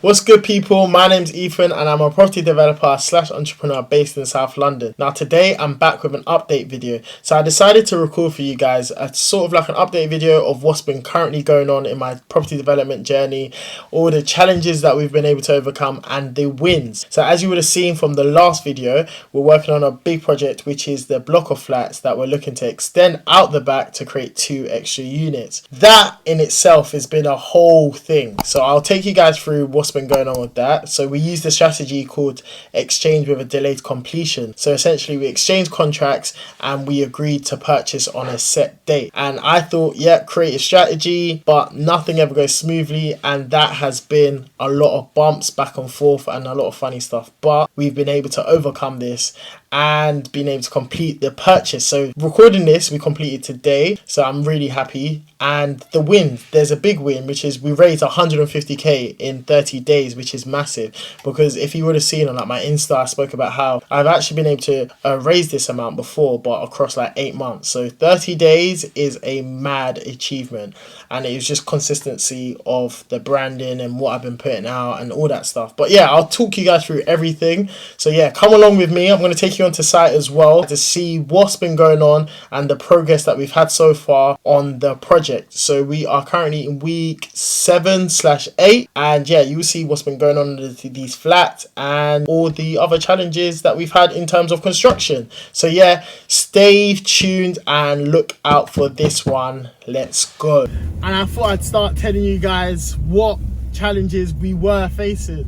What's good, people? My name's Ethan and I'm a property developer slash entrepreneur based in South London. Now today I'm back with an update video. So I decided to record for you guys a sort of like an update video of what's been currently going on in my property development journey, all the challenges that we've been able to overcome and the wins. So as you would have seen from the last video, we're working on a big project, which is the block of flats that we're looking to extend out the back to create 2 extra units. That in itself has been a whole thing. So I'll take you guys through what's been going on with that. So we used a strategy called exchange with a delayed completion. So essentially we exchanged contracts and we agreed to purchase on a set date. And I thought, yeah, creative strategy, but nothing ever goes smoothly. And that has been a lot of bumps back and forth and a lot of funny stuff. But we've been able to overcome this and been able to complete the purchase. So recording this, we completed today. So I'm really happy. And the win, there's a big win, which is we raised 150k in 30 days, which is massive. Because if you would have seen on like my Insta, I spoke about how I've actually been able to raise this amount before, but across like 8 months. So 30 days is a mad achievement. And it was just consistency of the branding and what I've been putting out and all that stuff. But yeah, I'll talk you guys through everything. So yeah, come along with me. I'm going to take you onto site as well to see what's been going on and the progress that we've had so far on the project. So we are currently in week 7/8, and yeah, you will see what's been going on in these flats and all the other challenges that we've had in terms of construction. So yeah, stay tuned and look out for this one. Let's go. And I thought I'd start telling you guys what challenges we were facing.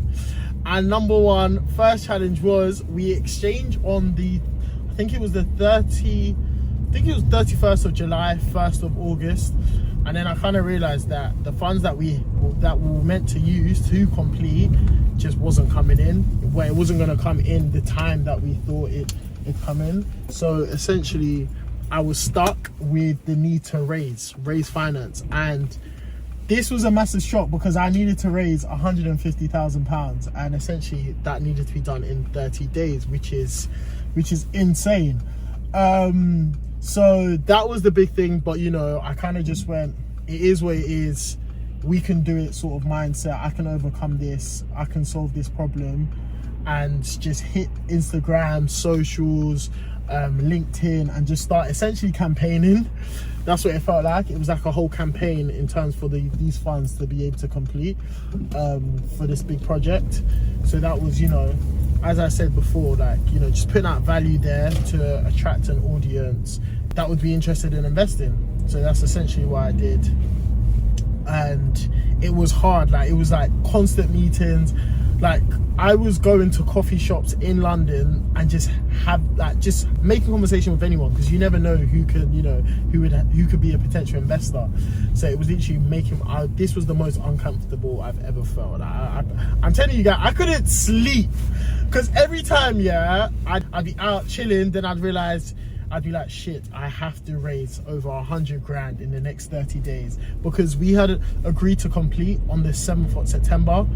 And number one, first challenge was we exchanged on the, I think it was the 31st of July, 1st of August. And then I kind of realized that the funds that we were meant to use to complete just wasn't coming in. Well, it wasn't going to come in the time that we thought it'd come in. So essentially, I was stuck with the need to raise finance. And this was a massive shock because I needed to raise £150,000, and essentially that needed to be done in 30 days, which is insane. So that was the big thing, but you know, I kind of just went, it is what it is, we can do it sort of mindset. I can overcome this, I can solve this problem, and just hit Instagram, socials, LinkedIn, and just start essentially campaigning. That's what it felt like. It was like a whole campaign in terms for these funds to be able to complete for this big project. So that was, you know, as I said before, like, you know, just putting out value there to attract an audience that would be interested in investing. So that's essentially what I did. And it was hard. Like, it was like constant meetings. Like, I was going to coffee shops in London and just making conversation with anyone, because you never know who could, you know, who could be a potential investor. So it was literally this was the most uncomfortable I've ever felt. Like, I'm telling you guys, I couldn't sleep because every time, yeah, I'd be out chilling, then I'd realize, I'd be like, shit, I have to raise over 100 grand in the next 30 days because we had agreed to complete on the 7th of September.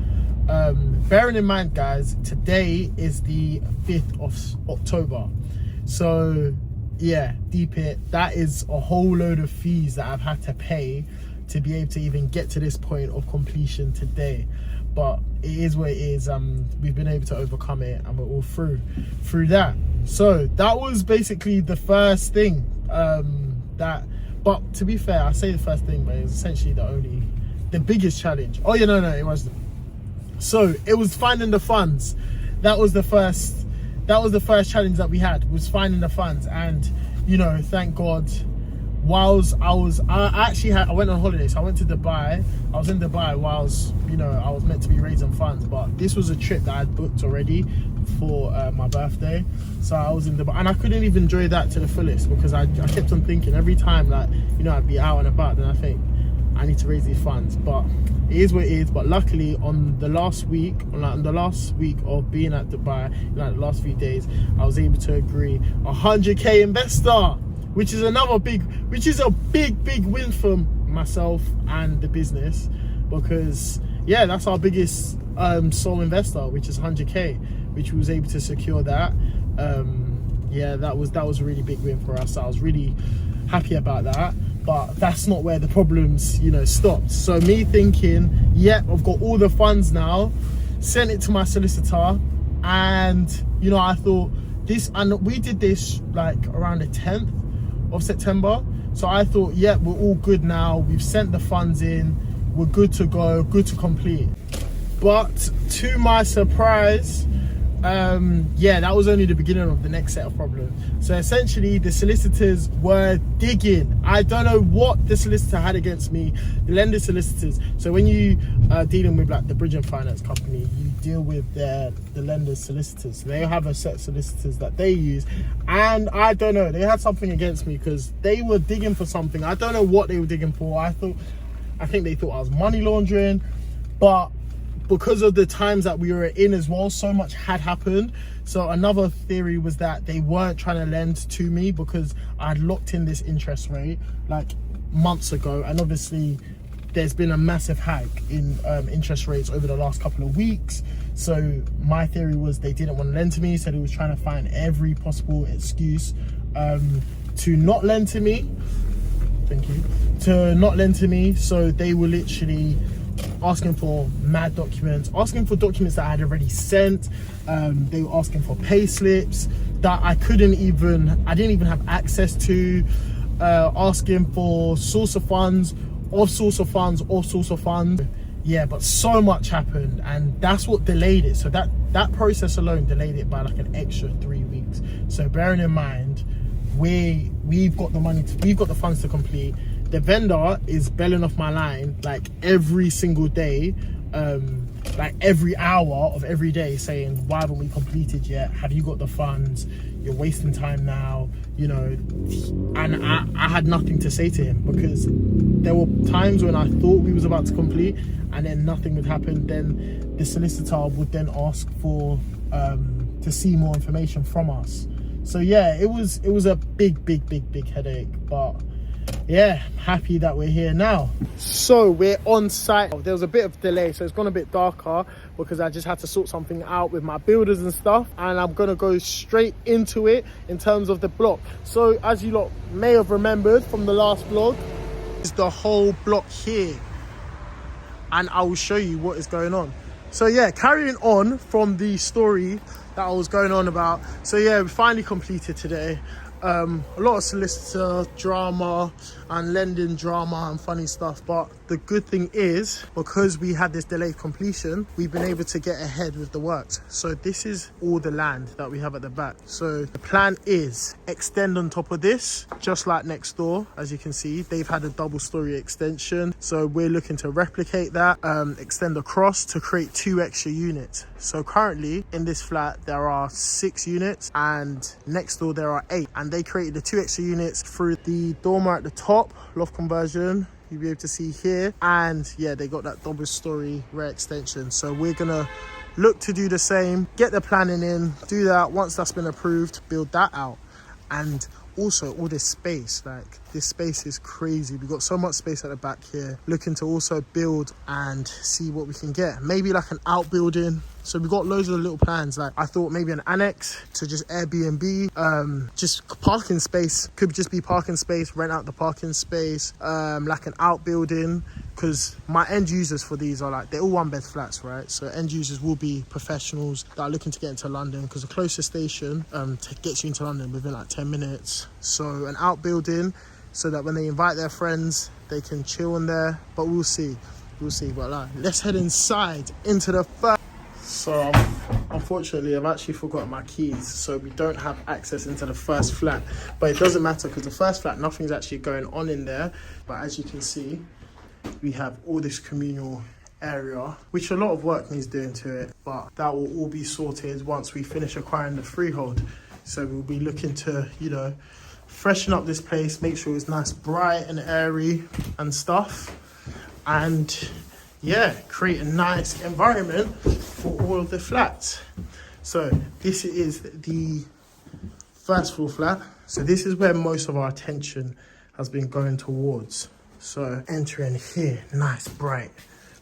Bearing in mind, guys, today is the 5th of October. So yeah, deep it, that is a whole load of fees that I've had to pay to be able to even get to this point of completion today. But it is what it is. We've been able to overcome it and we're all through that. So that was basically the first thing but to be fair, I say the first thing, but it was essentially the biggest challenge. Oh yeah, no, it wasn't. So it was finding the funds. That was the first challenge that we had, was finding the funds. And you know, thank God, whilst I went on holiday, so I went to Dubai. I was in Dubai whilst, you know, I was meant to be raising funds, but this was a trip that I had booked already for my birthday. So I was in Dubai and I couldn't even enjoy that to the fullest because I kept on thinking every time that, you know, I'd be out and about, then I think I need to raise these funds. But it is what it is. But luckily on the last week of being at Dubai, you know, the last few days, I was able to agree 100k investor, which is a big win for myself and the business, because yeah, that's our biggest sole investor, which is 100k, which we was able to secure that. Yeah, that was a really big win for us. So I was really happy about that. But that's not where the problems, you know, stopped. So me thinking, yep, I've got all the funds now, sent it to my solicitor, and you know, I thought this, and we did this like around the 10th of September. So I thought, yeah, we're all good now. We've sent the funds in, we're good to go, good to complete. But to my surprise, yeah, that was only the beginning of the next set of problems. So essentially the solicitors were digging. I don't know what the solicitor had against me, the lender solicitors. So when you are dealing with like the bridge and finance company, you deal with the lender's solicitors. They have a set of solicitors that they use, and I don't know, they had something against me because they were digging for something. I don't know what they were digging for. I think they thought I was money laundering, but because of the times that we were in as well, so much had happened. So another theory was that they weren't trying to lend to me because I had locked in this interest rate like months ago, and obviously there's been a massive hike in interest rates over the last couple of weeks. So my theory was they didn't want to lend to me, so they was trying to find every possible excuse to not lend to me. Thank you. To not lend to me. So they were literally asking for mad documents, asking for documents that I had already sent. They were asking for pay slips that I didn't even have access to, asking for source of funds, yeah. But so much happened, and that's what delayed it. So that process alone delayed it by like an extra 3 weeks. So bearing in mind, we've got the money, we've got the funds to complete. The vendor is belling off my line like every single day, like every hour of every day, saying, why haven't we completed yet? Have you got the funds? You're wasting time now, you know. And I had nothing to say to him, because there were times when I thought we was about to complete and then nothing would happen. Then the solicitor would then ask for to see more information from us. So yeah, it was a big headache, but yeah, happy that we're here now. So we're on site. There was a bit of delay, so it's gone a bit darker because I just had to sort something out with my builders and stuff, and I'm gonna go straight into it in terms of the block. So as you lot may have remembered from the last vlog, is the whole block here, and I will show you what is going on. So yeah, carrying on from the story that I was going on about. So yeah, we finally completed today. A lot of solicitor drama and lending drama and funny stuff, but the good thing is, because we had this delayed completion, we've been able to get ahead with the works. So this is all the land that we have at the back. So the plan is extend on top of this, just like next door. As you can see, they've had a double story extension, so we're looking to replicate that, extend across to create 2 extra units. So currently in this flat there are 6 units, and next door there are 8, and they created the 2 extra units through the dormer at the top, loft conversion, you'll be able to see here. And yeah, they got that double story rear extension. So we're gonna look to do the same, get the planning in, do that. Once that's been approved, build that out. And also all this space, like this space is crazy. We've got so much space at the back here. Looking to also build and see what we can get, maybe like an outbuilding. So we've got loads of little plans. Like I thought maybe an annex to just Airbnb, just parking space, could just be parking space, rent out the parking space, like an outbuilding, because my end users for these are like, they're all 1-bed flats, right? So end users will be professionals that are looking to get into London, because the closest station gets you into London within like 10 minutes. So an outbuilding, so that when they invite their friends, they can chill in there. But we'll see. But like, let's head inside into the first. So unfortunately, I've actually forgotten my keys, so we don't have access into the first flat. But it doesn't matter, because the first flat, nothing's actually going on in there. But as you can see, we have all this communal area, which a lot of work needs doing to it, but that will all be sorted once we finish acquiring the freehold. So we'll be looking to, you know, freshen up this place, make sure it's nice, bright and airy and stuff, and yeah, create a nice environment for all of the flats. So this is the first floor flat. So this is where most of our attention has been going towards. So entering here, nice, bright.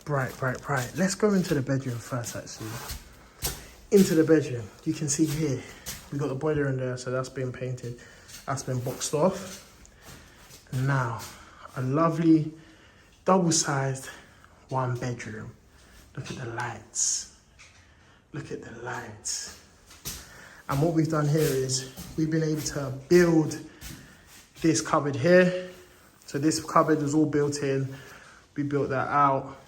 Let's go into the bedroom first, actually. Into the bedroom, you can see here, we've got the boiler in there, so that's been painted. That's been boxed off. Now, a lovely double-sized 1-bedroom. Look at the lights. Look at the lights. And what we've done here is we've been able to build this cupboard here. So this cupboard was all built in. We built that out.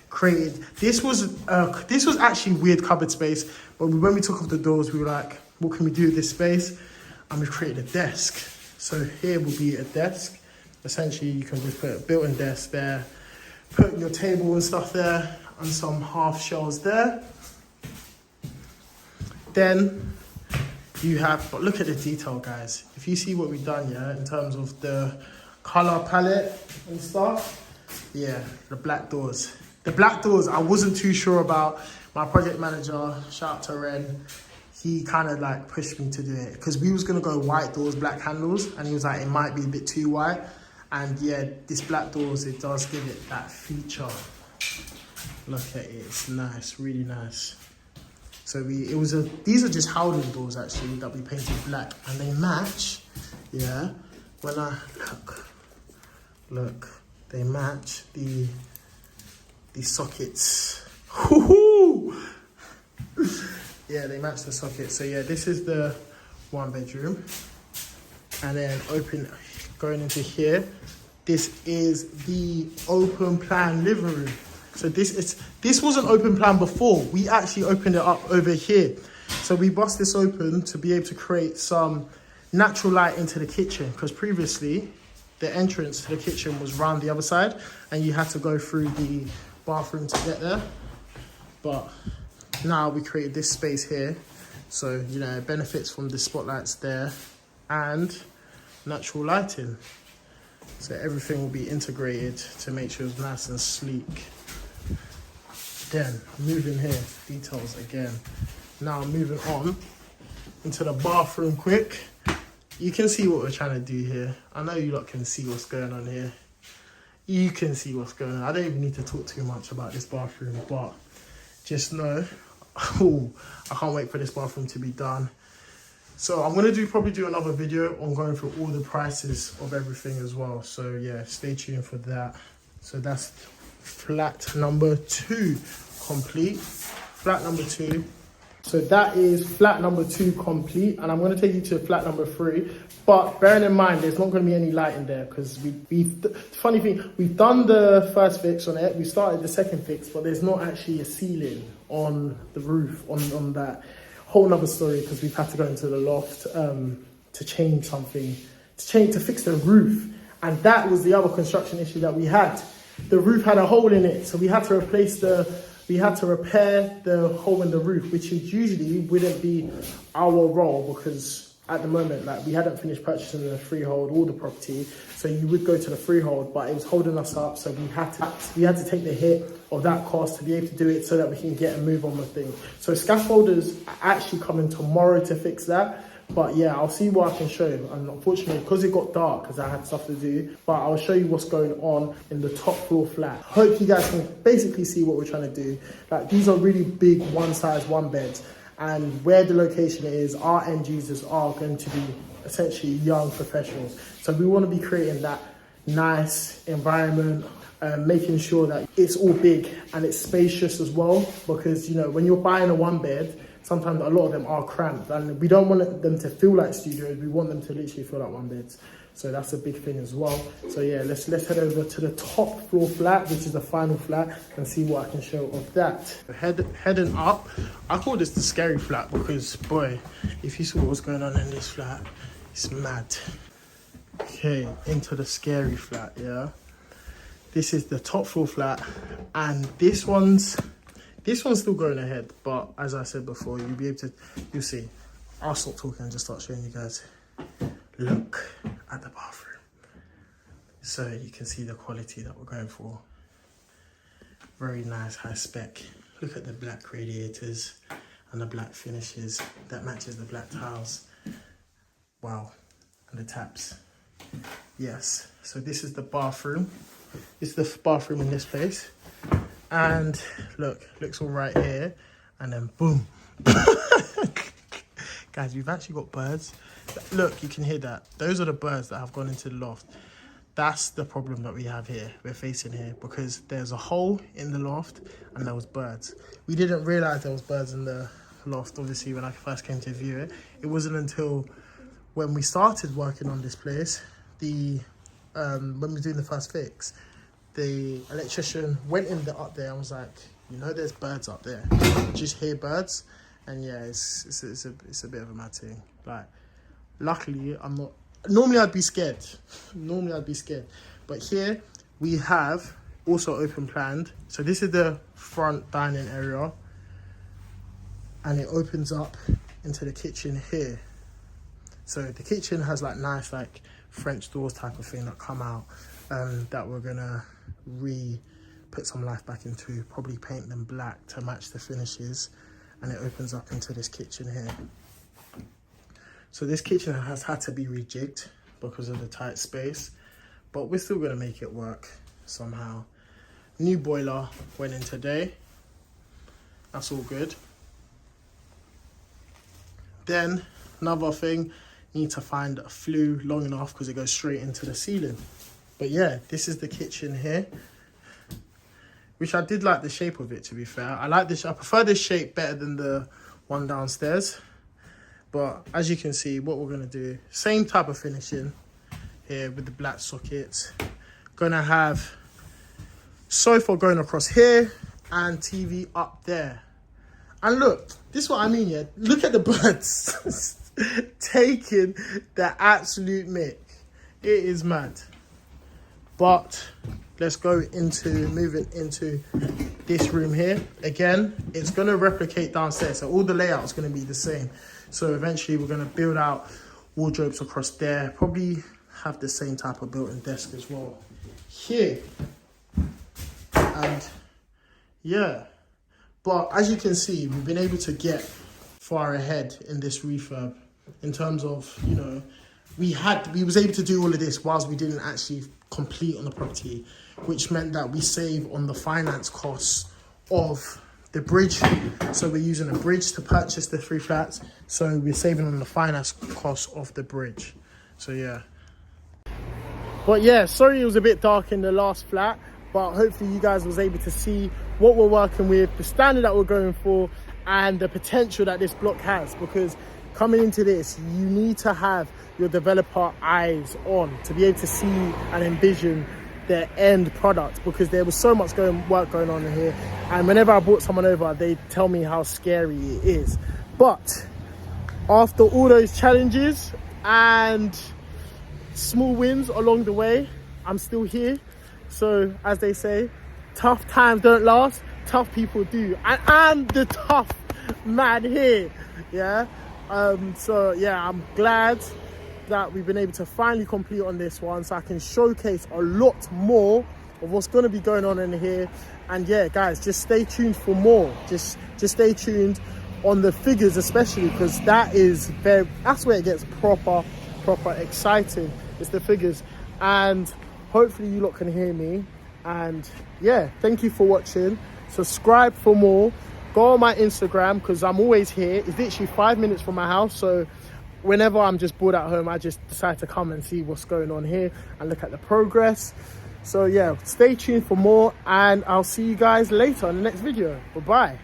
Created, this was actually weird cupboard space, but when we took off the doors, we were like, what can we do with this space? And we created a desk. So here will be a desk. Essentially, you can just put a built-in desk there, put your table and stuff there, and some half shelves there. Then you have, but look at the detail, guys. If you see what we've done, yeah, in terms of the color palette and stuff, yeah, the black doors. The black doors, I wasn't too sure about. My project manager, shout out to Ren, he kind of like pushed me to do it because we was going to go white doors, black handles, and he was like, it might be a bit too white. And yeah, this black doors, it does give it that feature. Look at it, it's nice, really nice. So these are just Howden doors actually that we painted black, and they match, yeah. When I look, they match the sockets. Yeah, they match the sockets. So yeah, this is the 1-bedroom, and then going into here, this is the open plan living room. So this wasn't open plan before. We actually opened it up over here. So we bust this open to be able to create some natural light into the kitchen, because previously the entrance to the kitchen was round the other side and you had to go through the bathroom to get there. But now we created this space here, so you know it benefits from the spotlights there and natural lighting. So everything will be integrated to make sure it's nice and sleek. Then moving here, details again. Now moving on into the bathroom quick. You can see what we're trying to do here. I know you lot can see what's going on here. You can see what's going on. I don't even need to talk too much about this bathroom, but just know, oh, I can't wait for this bathroom to be done. So I'm going to probably do another video on going through all the prices of everything as well. So yeah, stay tuned for that. So that's flat number 2 complete. Flat number 2. So that is flat number 2 complete, and I'm going to take you to flat number 3. But bearing in mind, there's not going to be any light in there because funny thing, we've done the first fix on it, we started the second fix, but there's not actually a ceiling on the roof on that. Whole nother story, because we've had to go into the loft to change something, to fix the roof, and that was the other construction issue that we had. The roof had a hole in it, so we had to repair the hole in the roof, which usually wouldn't be our role because at the moment, like, we hadn't finished purchasing the freehold or the property, so you would go to the freehold, but it was holding us up, so we had to take the hit of that cost to be able to do it so that we can get and move on with things. So scaffolders are actually coming tomorrow to fix that. But yeah, I'll see what I can show you. And unfortunately, because it got dark, because I had stuff to do, but I'll show you what's going on in the top floor flat. Hope you guys can basically see what we're trying to do. Like, these are really big one size, one beds. And where the location is, our end users are going to be essentially young professionals. So we want to be creating that nice environment, making sure that it's all big and it's spacious as well. Because, you know, when you're buying a 1-bed, sometimes a lot of them are cramped, and we don't want them to feel like studios. We want them to literally feel like 1-beds. So that's a big thing as well. So yeah, let's head over to the top floor flat, which is the final flat, and see what I can show of that. Heading up, I call this the scary flat because, boy, if you saw what's going on in this flat, it's mad. Okay, into the scary flat, yeah. This is the top floor flat, and this one's still going ahead, but as I said before, you'll see. I'll stop talking and just start showing you guys. Look at the bathroom. So you can see the quality that we're going for. Very nice, high spec. Look at the black radiators and the black finishes. That matches the black tiles. Wow. And the taps. Yes. So this is the bathroom. This is the bathroom in this place. And look, looks all right here, and then boom. Guys, we've actually got birds. Look, you can hear that. Those are the birds that have gone into the loft. That's the problem that we have here, we're facing here, because there's a hole in the loft and there was birds. We didn't realise there was birds in the loft, obviously, when I first came to view it. It wasn't until when we started working on this place, when we were doing the first fix, the electrician went up there and was like, you know, there's birds up there. Just hear birds. And yeah, it's a bit of a mad thing. Like, luckily, I'm not... Normally, I'd be scared. But here, we have also open planned. So this is the front dining area. And it opens up into the kitchen here. So the kitchen has like nice like French doors type of thing that come out. That we're going to put some life back into. Probably paint them black to match the finishes. And it opens up into this kitchen here. So this kitchen has had to be rejigged because of the tight space, but we're still going to make it work somehow. New boiler went in today. That's all good. Then another thing, need to find a flue long enough because it goes straight into the ceiling. But yeah, this is the kitchen here, which I did like the shape of it, to be fair. I prefer this shape better than the one downstairs. But as you can see, what we're going to do, same type of finishing here with the black sockets. Going to have sofa going across here and TV up there. And look, this is what I mean, yeah. Look at the birds taking the absolute mick. It is mad. But let's go moving into this room here. Again, it's going to replicate downstairs. So all the layout is going to be the same. So eventually we're going to build out wardrobes across there. Probably have the same type of built-in desk as well here. And yeah. But as you can see, we've been able to get far ahead in this refurb in terms of, you know, we was able to do all of this whilst we didn't actually complete on the property, which meant that we save on the finance costs of the bridge. So we're using a bridge to purchase the 3 flats. So we're saving on the finance costs of the bridge. So yeah. But yeah, sorry it was a bit dark in the last flat, but hopefully you guys was able to see what we're working with, the standard that we're going for, and the potential that this block has. Because coming into this, you need to have your developer eyes on to be able to see and envision their end product, because there was so much work going on in here, and whenever I brought someone over, they tell me how scary it is. But after all those challenges and small wins along the way, I'm still here. So as they say, tough times don't last, tough people do, and I'm the tough man here. Yeah. So yeah, I'm glad that we've been able to finally complete on this one, so I can showcase a lot more of what's going to be going on in here. And yeah, guys, just stay tuned for more. Just stay tuned on the figures, especially, because that's where it gets proper exciting. It's the figures, and hopefully you lot can hear me. And yeah, thank you for watching. Subscribe for more. Go on my Instagram, because I'm always here. It's literally 5 minutes from my house, so whenever I'm just bored at home, I just decide to come and see what's going on here and look at the progress. So yeah, stay tuned for more, and I'll see you guys later in the next video. Bye-bye.